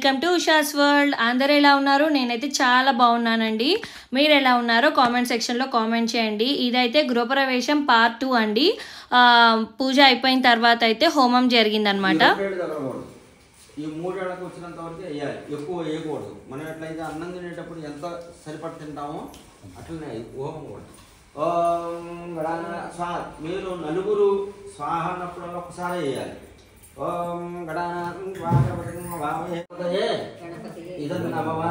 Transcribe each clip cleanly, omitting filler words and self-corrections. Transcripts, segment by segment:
Welcome to Usha's world. అందరూ ఎలా ఉన్నారు? నేనైతే చాలా బాగున్నానండి. మీరు ఎలా ఉన్నారో కామెంట్ సెక్షన్లో కామెంట్ చేయండి. ఇదైతే గృహప్రవేశం పార్ట్ 2 అండి. పూజ అయిపోయిన తర్వాత అయితే హోమం జరిగిందనమాట. ఈ 3 ఏళ్ళకి వచ్చినంత వరకు వేయాలి, ఎక్కువ వేయకూడదు. మనం ఎట్లయితే అన్నం తినేటప్పుడు ఎంత సరిపడి తింటామో అట్లనే హోమం కూడా. ఓం గణానాథ స్వాహ. మీరు నలుగురు స్వాహ అన్నప్పుడల్లా ఒకసారి వేయాలి. ఓం గణానాథ ఇదం నమః.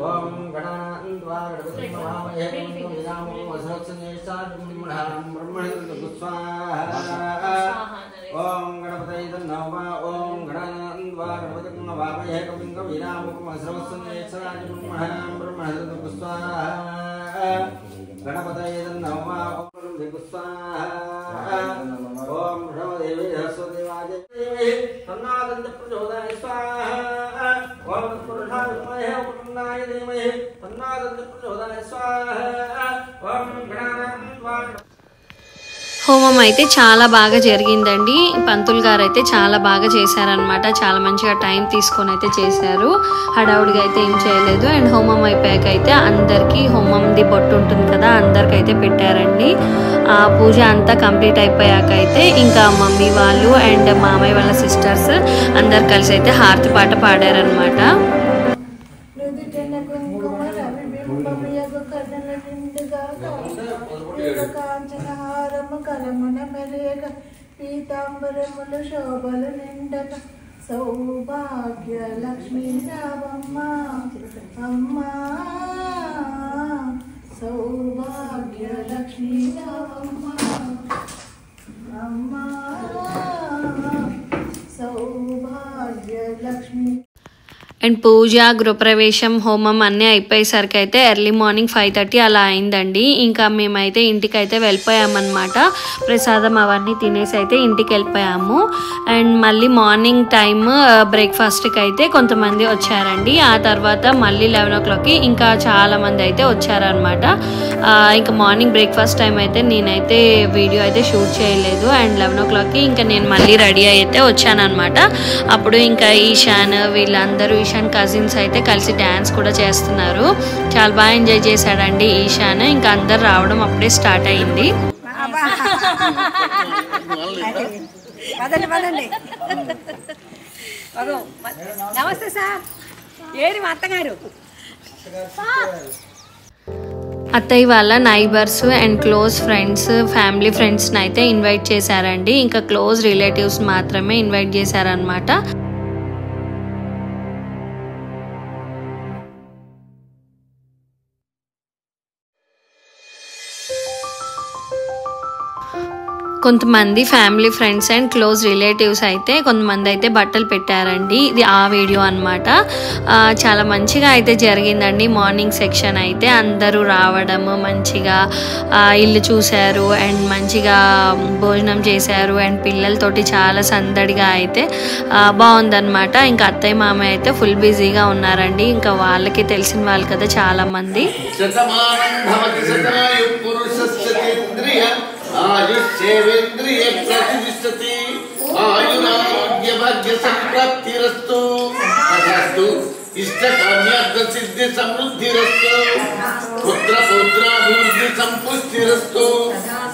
ఓం గణానాథ ఓం గణపతయే నమః. ఓం గణానాథ గణపతి కవిం కవీనాముపమ సర్వస్యేశ్వరాయ బ్రహ్మణే స్వాహ. గణపతయే నమః. ఓం స్వాహ. ఓం దేవీ సరస్వదేవాయ తన్నాదంత ప్రచోదయాయ స్వాహ. ఓం పురుషాయ పురుషాయ ధీమహి తన్నాదంత ప్రచోదయాయ స్వాహ. ఓం గణానాథ. హోమం అయితే చాలా బాగా జరిగిందండి. పంతులు గారు అయితే చాలా బాగా చేశారనమాట. చాలా మంచిగా టైం తీసుకొని అయితే చేశారు. హడావుడిగా అయితే ఏం చేయలేదు. అండ్ హోమం అయిపోయాక అయితే అందరికీ హోమంది బొట్టు ఉంటుంది కదా, అందరికైతే పెట్టారండి. ఆ పూజ అంతా కంప్లీట్ అయిపోయాక అయితే ఇంకా మమ్మీ వాళ్ళు అండ్ మామయ్య వాళ్ళ సిస్టర్స్ అందరు కలిసి అయితే హారతి పాట పాడారనమాట. కలమున మెరేగ పీతాంబరములు శోభలు నిండక సౌభాగ్య లక్ష్మీ రావమ్మ అమ్మా. సౌభాగ్య లక్ష్మీ రావమ్మ అమ్మా. సౌభాగ్య లక్ష్మీ. అండ్ పూజ, గృహప్రవేశం, హోమం అన్నీ అయిపోయేసరికి అయితే ఎర్లీ మార్నింగ్ 5:30 అలా అయిందండి. ఇంకా మేమైతే ఇంటికి అయితే వెళ్ళిపోయామన్నమాట. ప్రసాదం అవన్నీ తినేసి అయితే ఇంటికి వెళ్ళిపోయాము. అండ్ మళ్ళీ మార్నింగ్ టైమ్ బ్రేక్ఫాస్ట్కి అయితే కొంతమంది వచ్చారండి. ఆ తర్వాత మళ్ళీ 11 o'clockకి ఇంకా చాలామంది అయితే వచ్చారనమాట. ఇంకా మార్నింగ్ బ్రేక్ఫాస్ట్ టైం అయితే నేనైతే వీడియో అయితే షూట్ చేయలేదు. అండ్ 11 o'clockకి ఇంకా నేను మళ్ళీ రెడీ అయితే వచ్చానమాట. అప్పుడు ఇంకా ఈశాన్ వీళ్ళందరూ, ఈశాన్ కజిన్స్ అయితే కలిసి డ్యాన్స్ కూడా చేస్తున్నారు. చాలా బాగా ఎంజాయ్ చేశాడండి ఈశాన్. ఇంకా అందరు రావడం అప్పుడే స్టార్ట్ అయింది. నమస్తే సార్. ఏరి మా అత్తగారు. అత్తయ్య వాళ్ళ neighbours and close friends, family ఫ్రెండ్స్ని అయితే ఇన్వైట్ చేశారండి. ఇంకా క్లోజ్ రిలేటివ్స్ మాత్రమే ఇన్వైట్ చేశారనమాట. కొంతమంది family friends and close relatives అయితే కొంతమంది అయితే బట్టలు పెట్టారండి. ఇది ఆ వీడియో అనమాట. చాలా మంచిగా అయితే జరిగిందండి. మార్నింగ్ సెక్షన్ అయితే అందరూ రావడము, మంచిగా ఇల్లు చూశారు అండ్ మంచిగా భోజనం చేశారు. అండ్ పిల్లలతోటి చాలా సందడిగా అయితే బాగుందన్నమాట. ఇంకా అత్తయ్య మామయ్య అయితే ఫుల్ బిజీగా ఉన్నారండి. ఇంకా వాళ్ళకి తెలిసిన వాళ్ళు కదా చాలా మంది. ఆయుష్యేంద్రియ ప్రతిష్టతి ఆయురారోగ్య భాగ్య సంప్రాప్తిరస్తు తథాస్తు ఇష్టకామ్యార్థ సిద్ధి సమృద్ధిరస్తు పుత్ర పౌత్రాభివృద్ధి సంపుష్టిరస్తు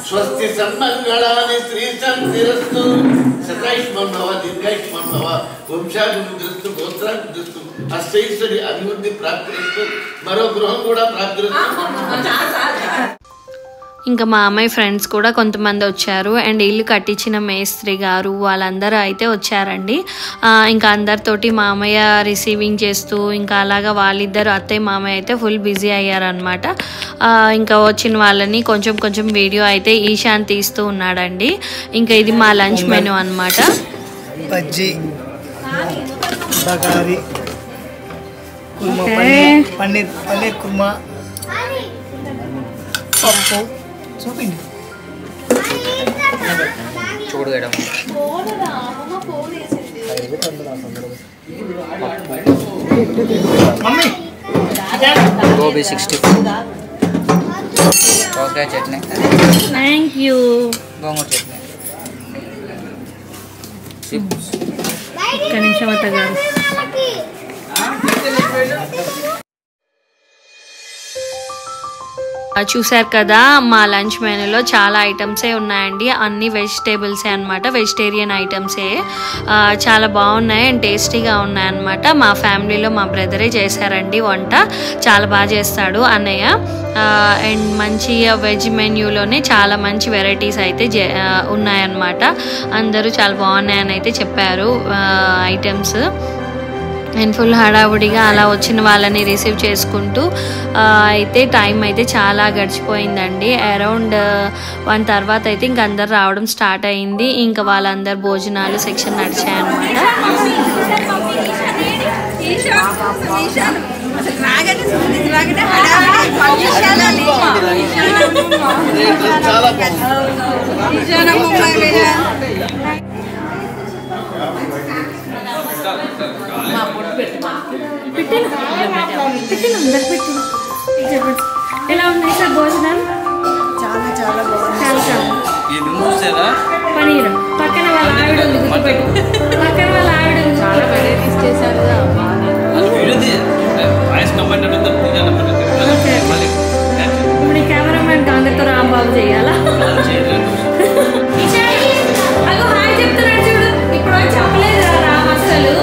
స్వస్తి సన్మంగళాని శ్రీ శాంతిరస్తు శతైష్మన్ భవ దీర్ఘైష్మన్ భవ వంశాభివృద్ధిరస్తు గోత్రాభివృద్ధిరస్తు అష్టైశ్వర్య అభివృద్ధి ప్రాప్తిరస్తు. మరో గృహం కూడా ప్రాప్తిరస్తు. ఇంకా మా అమ్మాయి ఫ్రెండ్స్ కూడా కొంతమంది వచ్చారు. అండ్ ఇల్లు కట్టించిన మేస్త్రి గారు వాళ్ళందరూ అయితే వచ్చారండి. ఇంకా అందరితోటి మామయ్య రిసీవింగ్ చేస్తూ ఇంకా అలాగా వాళ్ళిద్దరు అత్తయ్య మామయ్య అయితే ఫుల్ బిజీ అయ్యారనమాట. ఇంకా వచ్చిన వాళ్ళని కొంచెం కొంచెం వీడియో అయితే ఈశాన్ తీస్తూ ఉన్నాడండి. ఇంకా ఇది మా లంచ్ మెనూ అనమాట. బజ్జీ, బగారి, పన్నీర్ కుర్మా, పప్పు, చూపిండి, చూడగడం, గోబీ 64, దోసకాయ chutney, thank you, gongura chutney, chips. ఒక్క నిమిషం అత్తగారు. చూసారు కదా మా లంచ్ మెనూలో చాలా ఐటమ్సే ఉన్నాయండి. అన్ని వెజిటేబుల్సే అనమాట, వెజిటేరియన్ ఐటమ్సే. చాలా బాగున్నాయి అండ్ టేస్టీగా ఉన్నాయన్నమాట. మా ఫ్యామిలీలో మా బ్రదరే చేశారండి వంట. చాలా బాగా చేస్తాడు అన్నయ్య. అండ్ మంచి వెజ్ మెన్యూలోనే చాలా మంచి వెరైటీస్ అయితే ఉన్నాయన్నమాట. అందరూ చాలా బాగున్నాయని అయితే చెప్పారు ఐటమ్స్. అండ్ ఫుల్ హడావుడిగా అలా వచ్చిన వాళ్ళని రిసీవ్ చేసుకుంటూ అయితే టైం అయితే చాలా గడిచిపోయిందండి. అరౌండ్ 1 తర్వాత అయితే ఇంక అందరు రావడం స్టార్ట్ అయింది. ఇంకా వాళ్ళందరు భోజనాలు సెక్షన్ నడిచాయన్నమాట. ఎలా ఉన్నాయి సార్ భోజనాలు? చాలా చాలా బాగుంది. పనీర్ పక్కన వాళ్ళ ఆవిడ ఉంది, గుర్తుపెట్టు. పక్కన వాళ్ళ ఆవిడ చాలా వెరైటీస్ చేశారు. ఇప్పుడు కెమెరామెన్ అందరితో రాంబాబు చేయాలా? అగో హాయ్ చెప్తున్నాడు చూడు. ఇప్పుడు చెప్పలేదు రామ్ అసలు.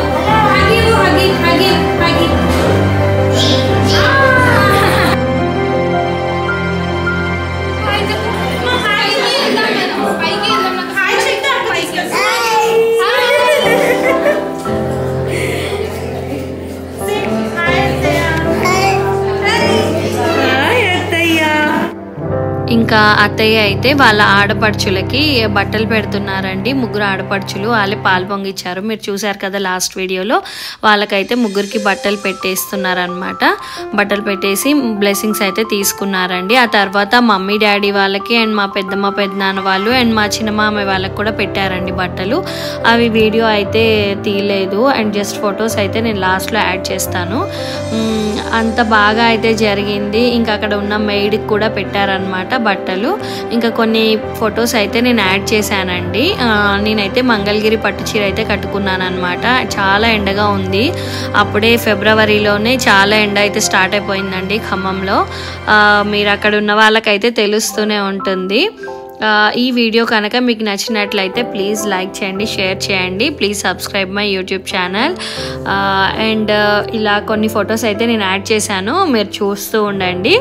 ఇంకా అత్తయ్య అయితే వాళ్ళ ఆడపడుచులకి బట్టలు పెడుతున్నారండి. 3 ఆడపడుచులు వాళ్ళే పాలు పొంగిచ్చారు. మీరు చూసారు కదా లాస్ట్ వీడియోలో. వాళ్ళకైతే 3కి బట్టలు పెట్టేస్తున్నారనమాట. బట్టలు పెట్టేసి బ్లెస్సింగ్స్ అయితే తీసుకున్నారండి. ఆ తర్వాత మమ్మీ డాడీ వాళ్ళకి అండ్ మా పెద్దమ్మ పెద్దనాన్న వాళ్ళు అండ్ మా చిన్నమామయ్య వాళ్ళకి కూడా పెట్టారండి బట్టలు. అవి వీడియో అయితే తీయలేదు అండ్ జస్ట్ ఫొటోస్ అయితే నేను లాస్ట్లో యాడ్ చేస్తాను. అంత బాగా అయితే జరిగింది. ఇంకా అక్కడ ఉన్న మెయిడ్కి కూడా పెట్టారనమాట బట్టలు. ఇంకా కొన్ని ఫొటోస్ అయితే నేను యాడ్ చేశానండి. నేనైతే మంగళగిరి పట్టు చీర అయితే కట్టుకున్నాను అనమాట. చాలా ఎండగా ఉంది. అప్పుడే ఫిబ్రవరిలోనే చాలా ఎండ అయితే స్టార్ట్ అయిపోయిందండి ఖమ్మంలో. మీరు అక్కడ ఉన్న వాళ్ళకైతే తెలుస్తూనే ఉంటుంది. ఈ వీడియో కనుక మీకు నచ్చినట్లయితే ప్లీజ్ లైక్ చేయండి, షేర్ చేయండి. Please subscribe my YouTube channel. And ఇలా కొన్ని ఫొటోస్ అయితే నేను యాడ్ చేశాను, మీరు చూస్తూ ఉండండి.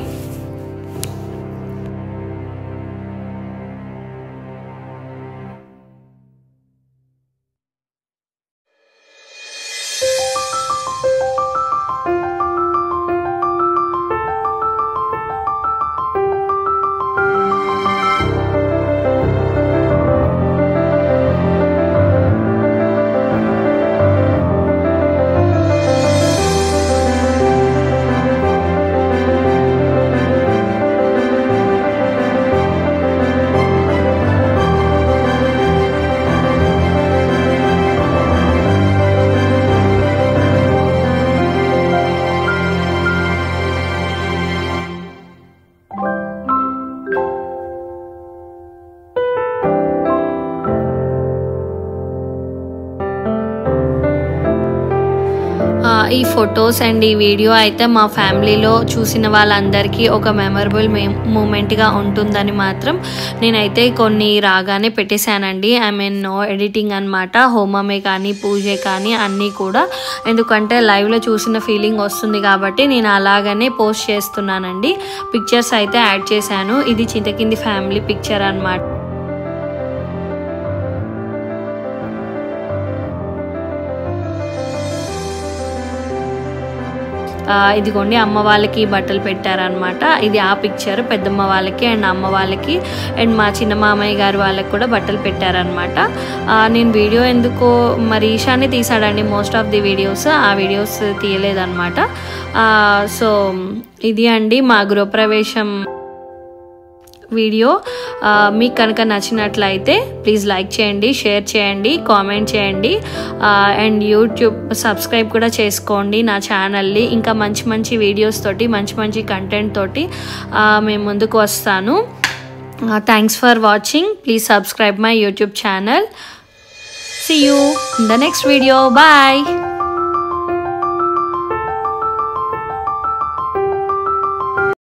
ఈ ఫొటోస్ అండ్ ఈ వీడియో అయితే మా ఫ్యామిలీలో చూసిన వాళ్ళందరికీ ఒక మెమరబుల్ మూమెంట్గా ఉంటుందని మాత్రం నేనైతే కొన్ని రాగానే పెట్టేశానండి. ఐ మీన్ నో ఎడిటింగ్ అనమాట. హోమమే కానీ పూజే కానీ అన్నీ కూడా, ఎందుకంటే లైవ్లో చూసిన ఫీలింగ్ వస్తుంది కాబట్టి నేను అలాగనే పోస్ట్ చేస్తున్నానండి. పిక్చర్స్ అయితే యాడ్ చేశాను. ఇది చింతకింది ఫ్యామిలీ పిక్చర్ అనమాట. ఇదిగోండి అమ్మ వాళ్ళకి బట్టలు పెట్టారనమాట. ఇది ఆ పిక్చర్. పెద్దమ్మ వాళ్ళకి అండ్ అమ్మ వాళ్ళకి అండ్ మా చిన్న మామయ్య గారు వాళ్ళకి కూడా బట్టలు పెట్టారనమాట. నేను వీడియో ఎందుకో మరి ఈశానే తీసాడండి మోస్ట్ ఆఫ్ ది వీడియోస్. ఆ వీడియోస్ తీయలేదన్నమాట. సో ఇది అండి మా గృహప్రవేశం వీడియో. మీకు కనుక నచ్చినట్లయితే ప్లీజ్ లైక్ చేయండి, షేర్ చేయండి, కామెంట్ చేయండి అండ్ యూట్యూబ్ సబ్స్క్రైబ్ కూడా చేసుకోండి నా ఛానల్ని. ఇంకా మంచి మంచి వీడియోస్ తోటి, మంచి మంచి కంటెంట్ తోటి మేము ముందుకు వస్తాను. Thanks for watching. Please subscribe my YouTube channel. See you in the next video. Bye.